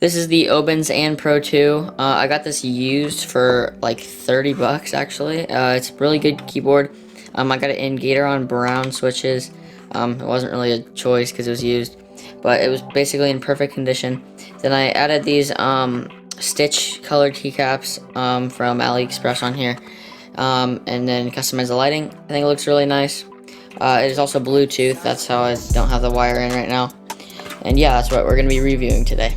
This is the Obens and Pro 2. I got this used for like 30 bucks actually. It's a really good keyboard. I got it in Gateron brown switches. It wasn't really a choice because it was used, but it was basically in perfect condition. Then I added these stitch colored keycaps from AliExpress on here, and then customized the lighting. I think it looks really nice. It is also Bluetooth. That's how I don't have the wire in right now. And yeah, that's what we're going to be reviewing today.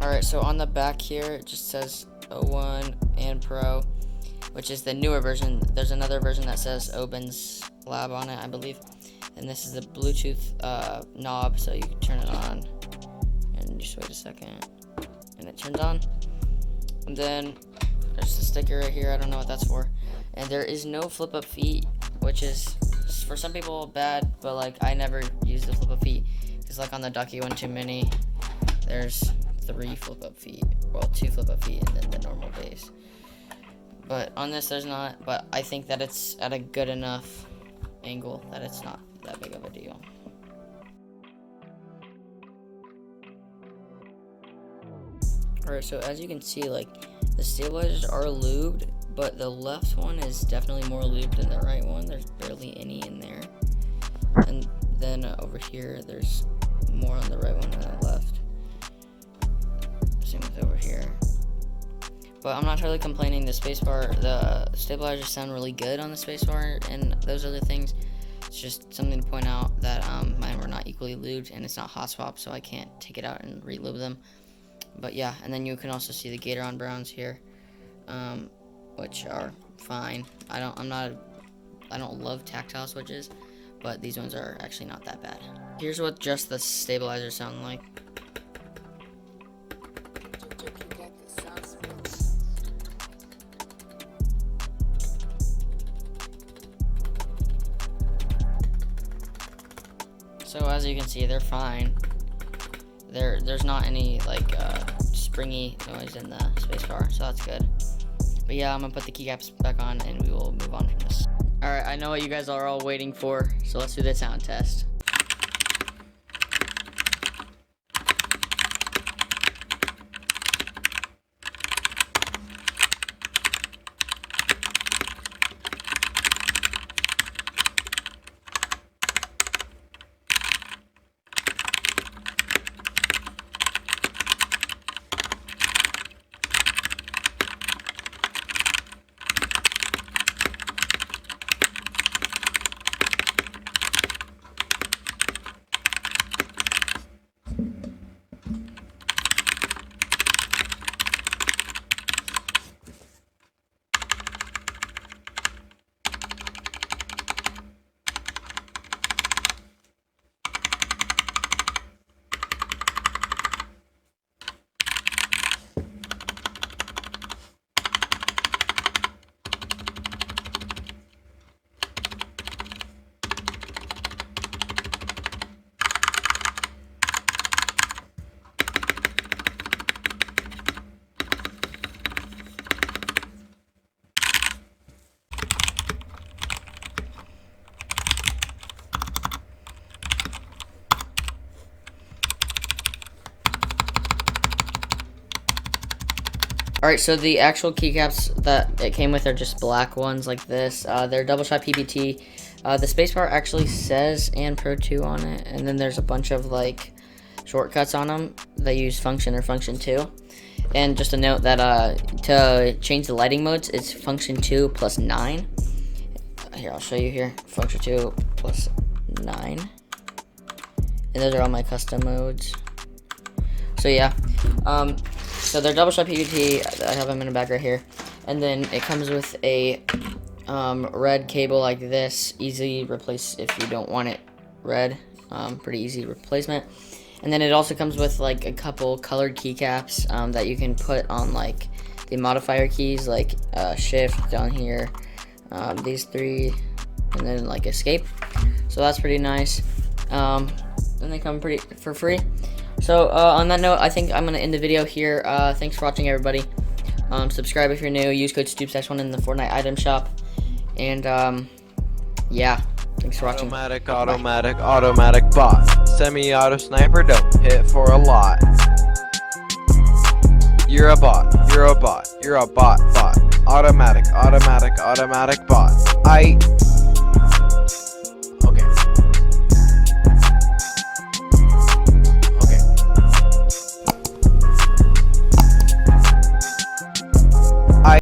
Alright, so on the back here, it just says 01 and Pro, which is the newer version. There's another version that says Obens Lab on it, I believe. And this is the Bluetooth knob, so you can turn it on. And just wait a second. And it turns on. And then there's the sticker right here. I don't know what that's for. And there is no flip-up feet, which is, for some people, bad. But, like, I never use the flip-up feet. Because, like, on the Ducky 1-2 Mini, there's 3 flip-up feet, well, 2 flip-up feet, and then the normal base. But on this, there's not. But I think that it's at a good enough angle that it's not that big of a deal. Alright, so as you can see, like, the stabilizers are lubed, but the left one is definitely more lubed than the right one. There's barely any in there. And then over here, there's more on the right one than the left. Same with over here. But I'm not totally complaining. The spacebar, the stabilizers sound really good on the spacebar and those other things. It's just something to point out that mine were not equally lubed, and it's not hot swap, so I can't take it out and re-lube them. But yeah, and then you can also see the Gateron browns here, which are fine. I don't love tactile switches, but these ones are actually not that bad. Here's what just the stabilizers sound like. So as you can see, they're fine. There's not any like springy noise in the spacebar, so that's good. But yeah, I'm gonna put the keycaps back on and we will move on from this. Alright, I know what you guys are all waiting for, so let's do the sound test. Alright, so the actual keycaps that it came with are just black ones like this. They're double shot PBT. The spacebar actually says and Pro 2 on it, and then there's a bunch of like shortcuts on them. They use function or function 2. And just a note that to change the lighting modes, it's function 2 plus 9. Here, I'll show you here. Function 2 plus 9. And those are all my custom modes. So yeah. So they're double shot PVT. I have them in a bag right here, and then it comes with a red cable like this. Easy replace if you don't want it red. Pretty easy replacement. And then it also comes with like a couple colored keycaps that you can put on like the modifier keys, like shift down here, these 3, and then like escape. So that's pretty nice. And they come for free. So on that note, I think I'm gonna end the video here. Thanks for watching, everybody. Subscribe if you're new. Use code Stoops1 in the Fortnite item shop. And yeah, thanks for watching. Automatic bot. Semi-auto sniper, don't hit for a lot. You're a bot. You're a bot. You're a bot. Automatic bot.